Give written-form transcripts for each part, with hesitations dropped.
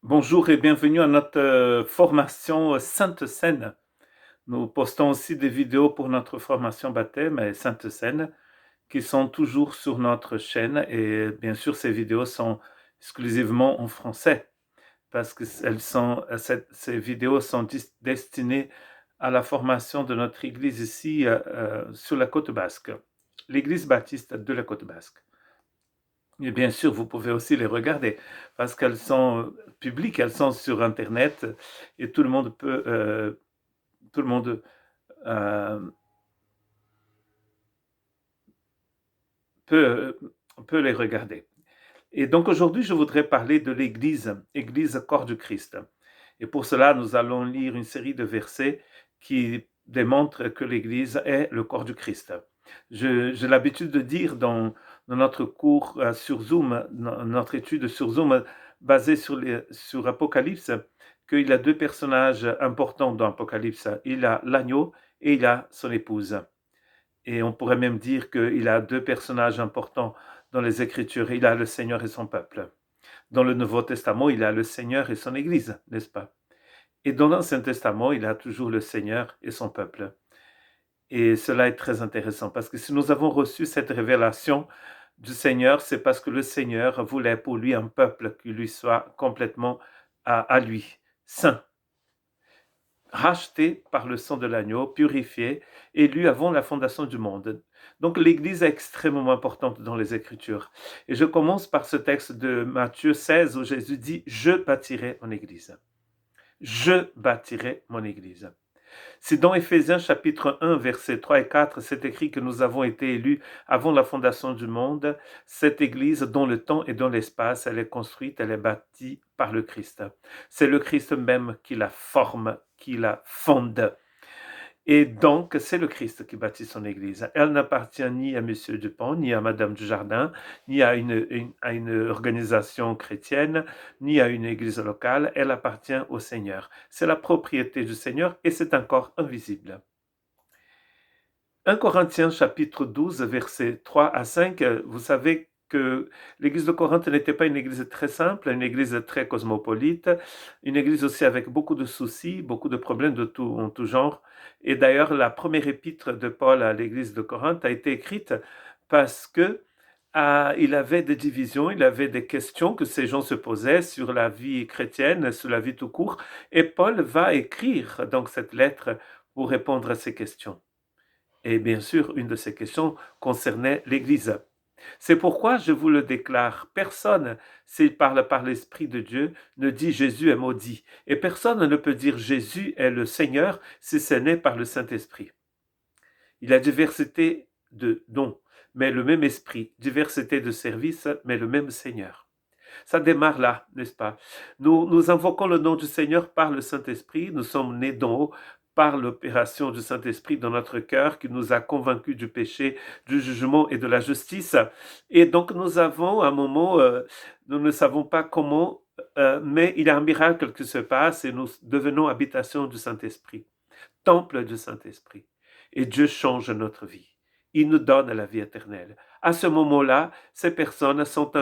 Bonjour et bienvenue à notre formation Sainte Seine. Nous postons aussi des vidéos pour notre formation baptême et Sainte Seine qui sont toujours sur notre chaîne et bien sûr ces vidéos sont exclusivement en français parce que ces vidéos sont destinées à la formation de notre église ici sur la côte basque, l'église baptiste de la côte basque. Et bien sûr, vous pouvez aussi les regarder parce qu'elles sont publiques, elles sont sur Internet et tout le monde euh, peut, peut les regarder. Et donc aujourd'hui, je voudrais parler de l'Église, Église corps du Christ. Et pour cela, nous allons lire une série de versets qui démontrent que l'Église est le corps du Christ. J'ai l'habitude de dire dans notre cours sur Zoom, notre étude sur Zoom basée sur Apocalypse, qu'il y a deux personnages importants dans Apocalypse. Il y a l'agneau et il y a son épouse. Et on pourrait même dire qu'il a deux personnages importants dans les Écritures. Il a le Seigneur et son peuple. Dans le Nouveau Testament, il a le Seigneur et son Église, n'est-ce pas? Et dans l'Ancien Testament, il a toujours le Seigneur et son peuple. Et cela est très intéressant parce que si nous avons reçu cette révélation du Seigneur, c'est parce que le Seigneur voulait pour lui un peuple qui lui soit complètement à lui, saint, racheté par le sang de l'agneau, purifié, élu avant la fondation du monde. Donc l'Église est extrêmement importante dans les Écritures. Et je commence par ce texte de Matthieu 16 où Jésus dit « Je bâtirai mon Église ». Je bâtirai mon Église. C'est dans Éphésiens chapitre 1, versets 3 et 4, c'est écrit que nous avons été élus avant la fondation du monde. Cette Église, dont le temps et dans l'espace, elle est construite, elle est bâtie par le Christ. C'est le Christ même qui la forme, qui la fonde. Et donc, c'est le Christ qui bâtit son Église. Elle n'appartient ni à Monsieur Dupont, ni à Madame Dujardin, ni à une organisation chrétienne, ni à une église locale. Elle appartient au Seigneur. C'est la propriété du Seigneur et c'est un corps invisible. 1 Corinthiens chapitre 12, versets 3 à 5, vous savez que l'église de Corinthe n'était pas une église très simple, une église très cosmopolite, une église aussi avec beaucoup de soucis, beaucoup de problèmes en tout genre. Et d'ailleurs, la première épître de Paul à l'église de Corinthe a été écrite parce que il avait des divisions, il avait des questions que ces gens se posaient sur la vie chrétienne, sur la vie tout court. Et Paul va écrire donc cette lettre pour répondre à ces questions. Et bien sûr, une de ces questions concernait l'Église. C'est pourquoi je vous le déclare, personne, s'il parle par l'Esprit de Dieu, ne dit Jésus est maudit. Et personne ne peut dire Jésus est le Seigneur si ce n'est par le Saint-Esprit. Il y a diversité de dons, mais le même Esprit, diversité de services, mais le même Seigneur. Ça démarre là, n'est-ce pas? Nous invoquons le nom du Seigneur par le Saint-Esprit. Nous sommes nés d'en haut par l'opération du Saint-Esprit dans notre cœur qui nous a convaincus du péché, du jugement et de la justice. Et donc nous avons un moment, nous ne savons pas comment, mais il y a un miracle qui se passe et nous devenons habitation du Saint-Esprit, temple du Saint-Esprit. Et Dieu change notre vie. Il nous donne la vie éternelle. À ce moment-là, ces personnes sont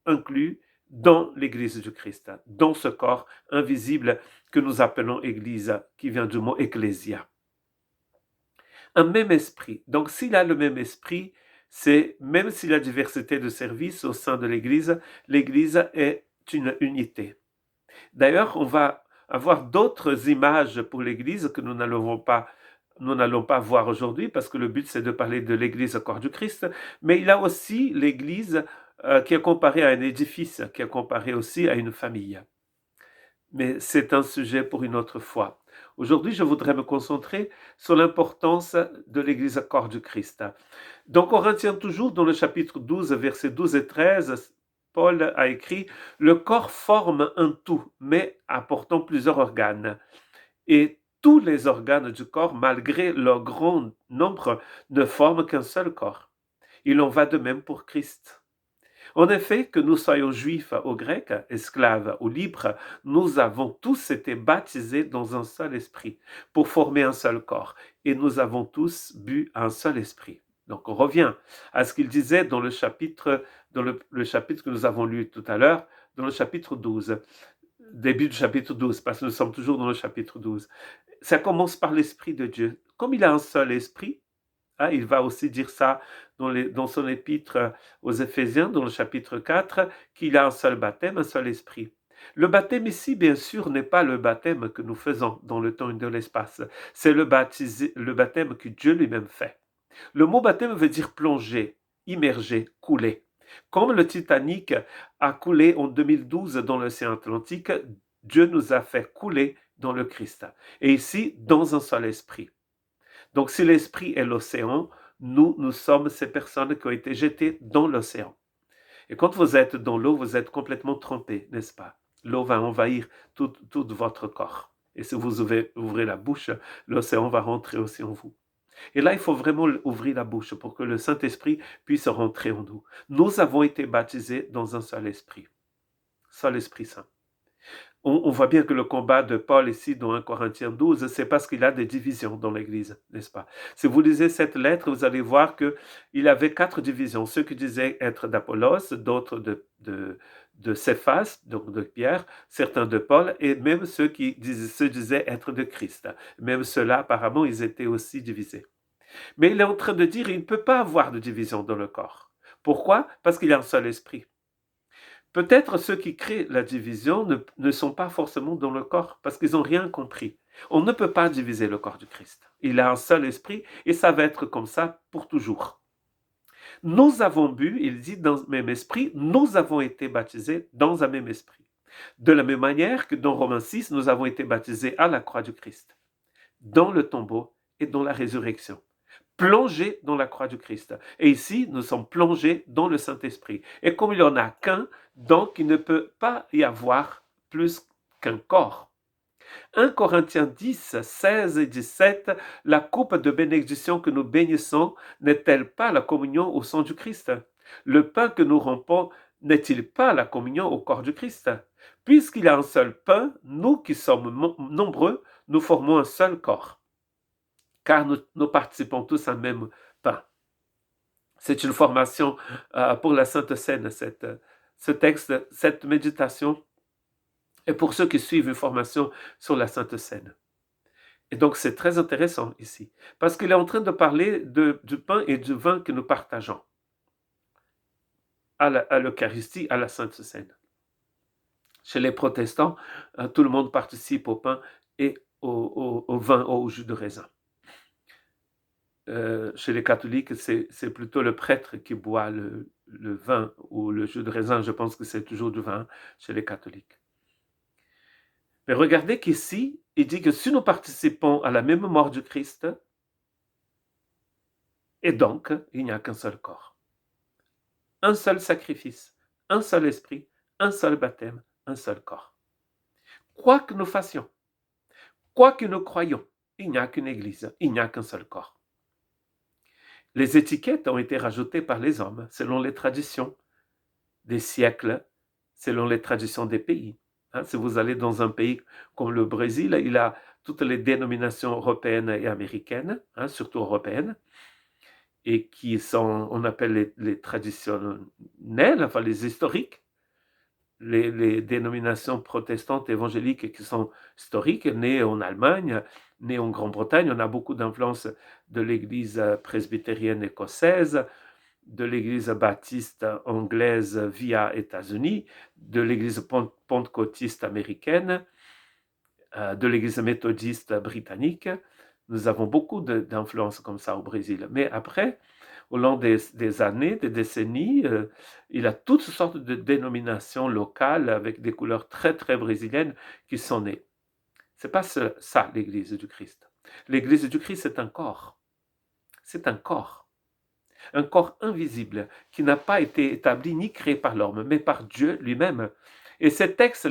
inclus dans l'Église du Christ, dans ce corps invisible que nous appelons Église, qui vient du mot ecclésia. Un même esprit. Donc s'il a le même esprit, c'est même s'il y a diversité de services au sein de l'Église est une unité. D'ailleurs, on va avoir d'autres images pour l'Église que nous n'allons pas voir aujourd'hui parce que le but c'est de parler de l'Église corps du Christ, mais il y a aussi l'Église qui est comparée à un édifice, qui est comparée aussi à une famille. Mais c'est un sujet pour une autre fois. Aujourd'hui, je voudrais me concentrer sur l'importance de l'Église corps du Christ. Dans Corinthiens toujours, dans le chapitre 12, versets 12 et 13, Paul a écrit « Le corps forme un tout, mais apportant plusieurs organes. Et tous les organes du corps, malgré leur grand nombre, ne forment qu'un seul corps. Il en va de même pour Christ. En effet, que nous soyons juifs ou grecs, esclaves ou libres, nous avons tous été baptisés dans un seul esprit pour former un seul corps. Et nous avons tous bu un seul esprit. » Donc on revient à ce qu'il disait dans le chapitre que nous avons lu tout à l'heure, dans le chapitre 12. début du chapitre 12, parce que nous sommes toujours dans le chapitre 12. Ça commence par l'Esprit de Dieu. Comme il a un seul esprit, hein, il va aussi dire ça dans son épître aux Éphésiens, dans le chapitre 4, qu'il a un seul baptême, un seul esprit. Le baptême ici, bien sûr, n'est pas le baptême que nous faisons dans le temps et dans l'espace. C'est le baptême que Dieu lui-même fait. Le mot baptême veut dire plonger, immerger, couler. Comme le Titanic a coulé en 2012 dans l'océan Atlantique, Dieu nous a fait couler dans le Christ. Et ici, dans un seul esprit. Donc, si l'esprit est l'océan, nous sommes ces personnes qui ont été jetées dans l'océan. Et quand vous êtes dans l'eau, vous êtes complètement trempé, n'est-ce pas? L'eau va envahir tout votre corps. Et si vous ouvrez la bouche, l'océan va rentrer aussi en vous. Et là, il faut vraiment ouvrir la bouche pour que le Saint-Esprit puisse rentrer en nous. Nous avons été baptisés dans un seul esprit Saint. On voit bien que le combat de Paul ici dans 1 Corinthiens 12, c'est parce qu'il a des divisions dans l'Église, n'est-ce pas? Si vous lisez cette lettre, vous allez voir qu'il avait 4 divisions. Ceux qui disaient être d'Apollos, d'autres de Céphas, donc de Pierre, certains de Paul, et même ceux qui se disaient être de Christ. Même ceux-là, apparemment, ils étaient aussi divisés. Mais il est en train de dire qu'il ne peut pas avoir de division dans le corps. Pourquoi? Parce qu'il y a un seul esprit. Peut-être ceux qui créent la division ne sont pas forcément dans le corps parce qu'ils n'ont rien compris. On ne peut pas diviser le corps du Christ. Il a un seul esprit et ça va être comme ça pour toujours. Nous avons bu, il dit dans le même esprit, nous avons été baptisés dans un même esprit. De la même manière que dans Romains 6, nous avons été baptisés à la croix du Christ, dans le tombeau et dans la résurrection. Plongés dans la croix du Christ. Et ici, nous sommes plongés dans le Saint-Esprit. Et comme il n'y en a qu'un, donc il ne peut pas y avoir plus qu'un corps. 1 Corinthiens 10, 16 et 17, la coupe de bénédiction que nous bénissons n'est-elle pas la communion au sang du Christ? Le pain que nous rompons n'est-il pas la communion au corps du Christ? Puisqu'il y a un seul pain, nous qui sommes nombreux, nous formons un seul corps. Car nous participons tous à un même pain. C'est une formation pour la Sainte Seine, ce texte, cette méditation, et pour ceux qui suivent une formation sur la Sainte Seine. Et donc c'est très intéressant ici, parce qu'il est en train de parler du pain et du vin que nous partageons à l'Eucharistie, à la Sainte Seine. Chez les protestants, tout le monde participe au pain et au vin, au jus de raisin. Chez les catholiques, c'est plutôt le prêtre qui boit le vin ou le jus de raisin. Je pense que c'est toujours du vin chez les catholiques. Mais regardez qu'ici, il dit que si nous participons à la même mort du Christ, et donc, il n'y a qu'un seul corps. Un seul sacrifice, un seul esprit, un seul baptême, un seul corps. Quoi que nous fassions, quoi que nous croyions, il n'y a qu'une église, il n'y a qu'un seul corps. Les étiquettes ont été rajoutées par les hommes selon les traditions des siècles, selon les traditions des pays. Si vous allez dans un pays comme le Brésil, il a toutes les dénominations européennes et américaines, surtout européennes, et qui sont, on appelle les traditionnelles, enfin les historiques, les dénominations protestantes évangéliques qui sont historiques, nées en Allemagne, nées en Grande-Bretagne. On a beaucoup d'influence de l'église presbytérienne écossaise, de l'église baptiste anglaise via États-Unis, de l'église pentecôtiste américaine, de l'église méthodiste britannique. Nous avons beaucoup d'influences comme ça au Brésil. Mais après, au long des années, des décennies, il y a toutes sortes de dénominations locales avec des couleurs très, très brésiliennes qui sont nées. Ce n'est pas ça, l'Église du Christ. L'Église du Christ, c'est un corps. C'est un corps. Un corps invisible qui n'a pas été établi ni créé par l'homme, mais par Dieu lui-même. Et ces textes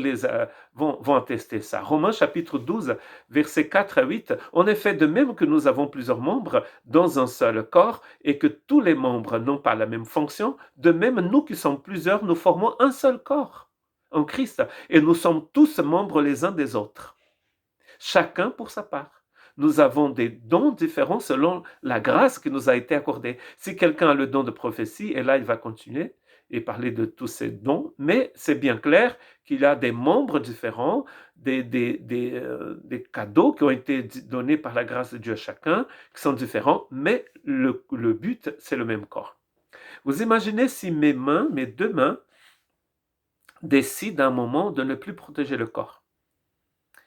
vont attester ça. Romains chapitre 12, versets 4 à 8. En effet, de même que nous avons plusieurs membres dans un seul corps et que tous les membres n'ont pas la même fonction, de même nous qui sommes plusieurs, nous formons un seul corps en Christ. Et nous sommes tous membres les uns des autres. Chacun pour sa part. Nous avons des dons différents selon la grâce qui nous a été accordée. Si quelqu'un a le don de prophétie, et là il va continuer, et parler de tous ces dons, mais c'est bien clair qu'il y a des membres différents, des cadeaux qui ont été donnés par la grâce de Dieu à chacun, qui sont différents, mais le but, c'est le même corps. Vous imaginez si mes deux mains, décident à un moment de ne plus protéger le corps.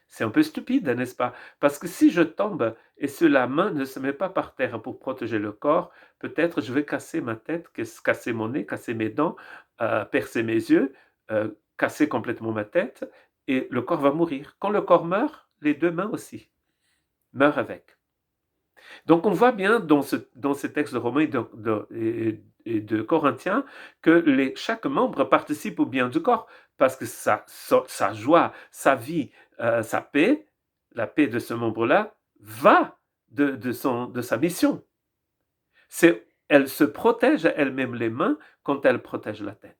C'est un peu stupide, n'est-ce pas? Parce que si je tombe et si la main ne se met pas par terre pour protéger le corps, peut-être je vais casser ma tête, casser mon nez, casser mes dents, percer mes yeux, casser complètement ma tête, et le corps va mourir. Quand le corps meurt, les deux mains aussi meurent avec. Donc on voit bien dans ces textes de Romains et de Corinthiens que chaque membre participe au bien du corps, parce que sa joie, sa vie, sa paix, la paix de ce membre-là, va de sa mission. Elle se protège elle-même les mains quand elle protège la tête.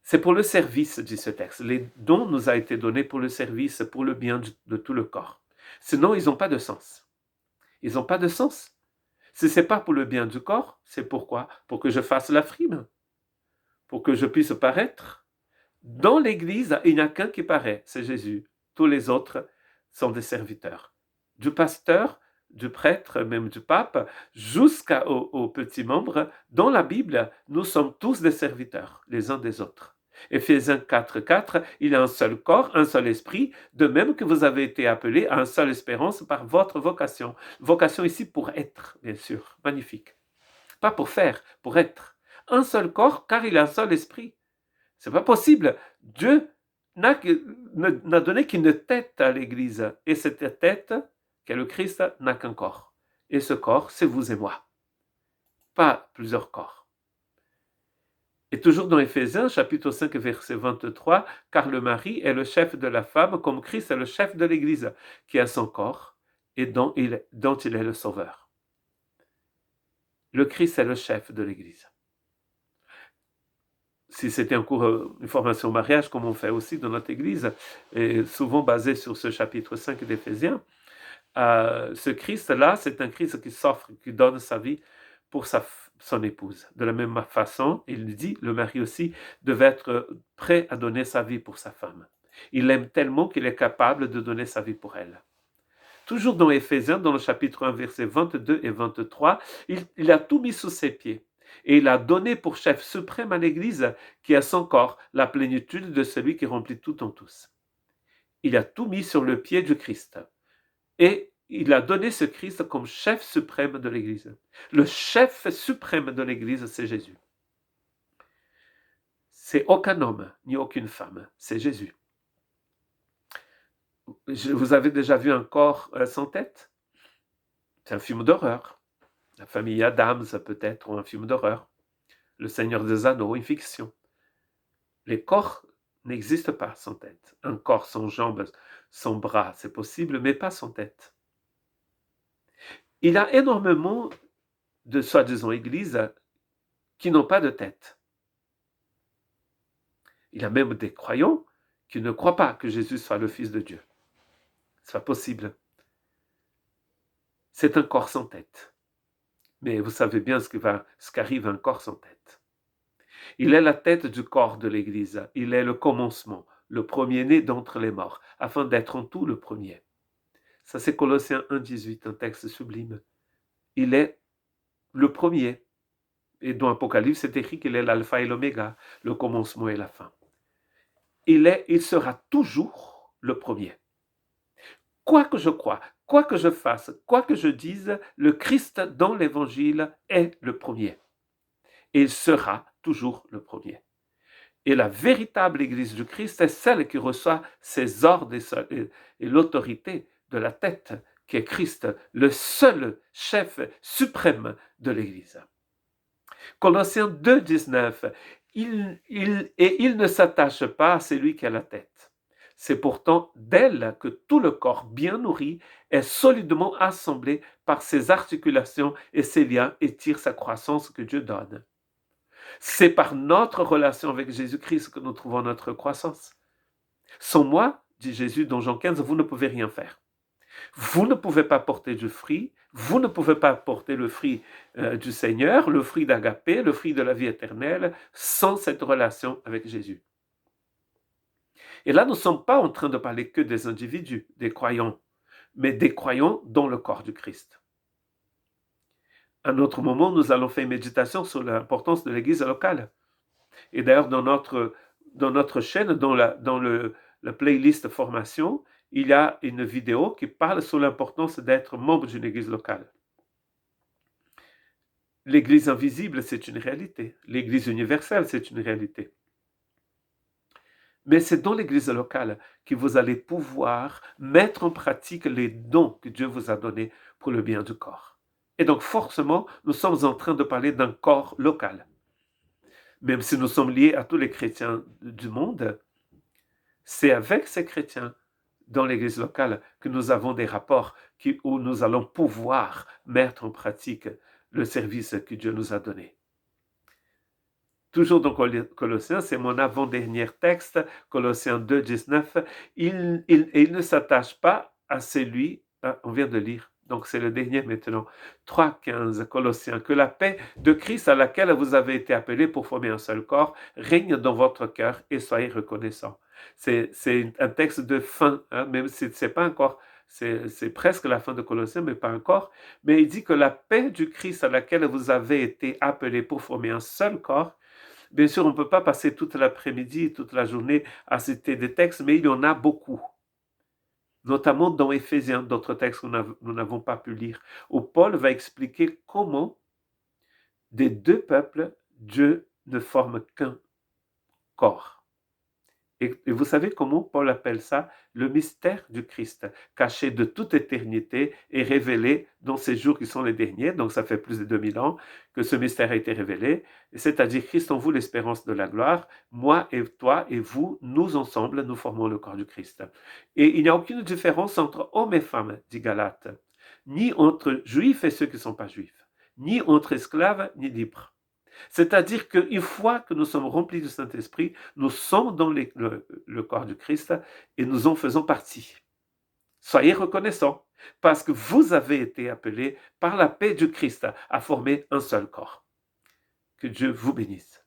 C'est pour le service, dit ce texte. Les dons nous a été donnés pour le service, pour le bien de tout le corps. Sinon, ils n'ont pas de sens. Ils n'ont pas de sens. Si ce n'est pas pour le bien du corps, c'est pourquoi? Pour que je fasse la frime, pour que je puisse paraître. Dans l'Église, il n'y a qu'un qui paraît, c'est Jésus. Tous les autres sont des serviteurs. Du pasteur, du prêtre, même du pape, jusqu'aux petits membres. Dans la Bible, nous sommes tous des serviteurs, les uns des autres. Éphésiens 4:4, il y a un seul corps, un seul esprit, de même que vous avez été appelés à une seule espérance par votre vocation. Vocation ici pour être, bien sûr, magnifique. Pas pour faire, pour être. Un seul corps, car il y a un seul esprit. C'est pas possible. Dieu n'a donné qu'une tête à l'Église, et cette tête, qu'est le Christ, n'a qu'un corps. Et ce corps, c'est vous et moi. Pas plusieurs corps. Et toujours dans Éphésiens, chapitre 5, verset 23, car le mari est le chef de la femme, comme Christ est le chef de l'Église, qui a son corps et dont il est le sauveur. Le Christ est le chef de l'Église. Si c'était un cours, une formation au mariage, comme on fait aussi dans notre Église, et souvent basé sur ce chapitre 5 d'Éphésiens, ce Christ-là, c'est un Christ qui s'offre, qui donne sa vie pour son épouse. De la même façon, il dit, le mari aussi devait être prêt à donner sa vie pour sa femme. Il l'aime tellement qu'il est capable de donner sa vie pour elle. Toujours dans Éphésiens, dans le chapitre 1, versets 22 et 23, il a tout mis sous ses pieds. Et il a donné pour chef suprême à l'Église, qui a son corps, la plénitude de celui qui remplit tout en tous. Il a tout mis sur le pied du Christ. Et il a donné ce Christ comme chef suprême de l'Église. Le chef suprême de l'Église, c'est Jésus. C'est aucun homme, ni aucune femme, c'est Jésus. Vous avez déjà vu un corps sans tête? C'est un film d'horreur. La famille Adams, peut-être, ou un film d'horreur. Le Seigneur des Anneaux, une fiction. Les corps n'existent pas sans tête. Un corps sans jambes, sans bras, c'est possible, mais pas sans tête. Il y a énormément de soi-disant églises qui n'ont pas de tête. Il y a même des croyants qui ne croient pas que Jésus soit le Fils de Dieu. Ce n'est pas possible. C'est un corps sans tête. Mais vous savez bien ce qu'arrive à un corps sans tête. Il est la tête du corps de l'Église. Il est le commencement, le premier-né d'entre les morts, afin d'être en tout le premier. Ça, c'est Colossiens 1,18, un texte sublime. Il est le premier. Et dans Apocalypse, c'est écrit qu'il est l'alpha et l'oméga, le commencement et la fin. Il sera toujours le premier. Quoi que je croie, quoi que je fasse, quoi que je dise, le Christ dans l'Évangile est le premier. Et il sera toujours le premier. Et la véritable Église du Christ est celle qui reçoit ses ordres et l'autorité de la tête, qui est Christ, le seul chef suprême de l'Église. Colossiens 2,19, il ne s'attache pas à celui qui a la tête. C'est pourtant d'elle que tout le corps bien nourri est solidement assemblé par ses articulations et ses liens et tire sa croissance que Dieu donne. C'est par notre relation avec Jésus-Christ que nous trouvons notre croissance. Sans moi, dit Jésus dans Jean 15, vous ne pouvez rien faire. Vous ne pouvez pas porter du fruit, vous ne pouvez pas porter le fruit du Seigneur, le fruit d'Agapé, le fruit de la vie éternelle, sans cette relation avec Jésus. Et là, nous ne sommes pas en train de parler que des individus, des croyants, mais des croyants dans le corps du Christ. À un autre moment, nous allons faire une méditation sur l'importance de l'Église locale. Et d'ailleurs, dans notre chaîne, dans la playlist formation, il y a une vidéo qui parle sur l'importance d'être membre d'une Église locale. L'Église invisible, c'est une réalité. L'Église universelle, c'est une réalité. Mais c'est dans l'Église locale que vous allez pouvoir mettre en pratique les dons que Dieu vous a donnés pour le bien du corps. Et donc, forcément, nous sommes en train de parler d'un corps local. Même si nous sommes liés à tous les chrétiens du monde, c'est avec ces chrétiens dans l'Église locale que nous avons des rapports où nous allons pouvoir mettre en pratique le service que Dieu nous a donné. Toujours dans Colossiens, c'est mon avant-dernier texte, Colossiens 2, 19. Il ne s'attache pas à celui, on vient de lire, donc c'est le dernier maintenant, 3, 15, Colossiens, que la paix de Christ à laquelle vous avez été appelés pour former un seul corps règne dans votre cœur et soyez reconnaissants. C'est un texte de fin, même si c'est pas encore, c'est presque la fin de Colossiens, mais pas encore. Mais il dit que la paix du Christ à laquelle vous avez été appelés pour former un seul corps. Bien sûr, on ne peut pas passer toute l'après-midi, toute la journée à citer des textes, mais il y en a beaucoup. Notamment dans Éphésiens, d'autres textes que nous n'avons pas pu lire, où Paul va expliquer comment des deux peuples, Dieu ne forme qu'un corps. Et vous savez comment Paul appelle ça? Le mystère du Christ, caché de toute éternité et révélé dans ces jours qui sont les derniers. Donc ça fait plus de 2000 ans que ce mystère a été révélé. C'est-à-dire Christ en vous, l'espérance de la gloire. Moi et toi et vous, nous ensemble, nous formons le corps du Christ. Et il n'y a aucune différence entre hommes et femmes, dit Galate, ni entre juifs et ceux qui ne sont pas juifs, ni entre esclaves ni libres. C'est-à-dire qu'une fois que nous sommes remplis du Saint-Esprit, nous sommes dans le corps du Christ et nous en faisons partie. Soyez reconnaissants parce que vous avez été appelés par la paix du Christ à former un seul corps. Que Dieu vous bénisse.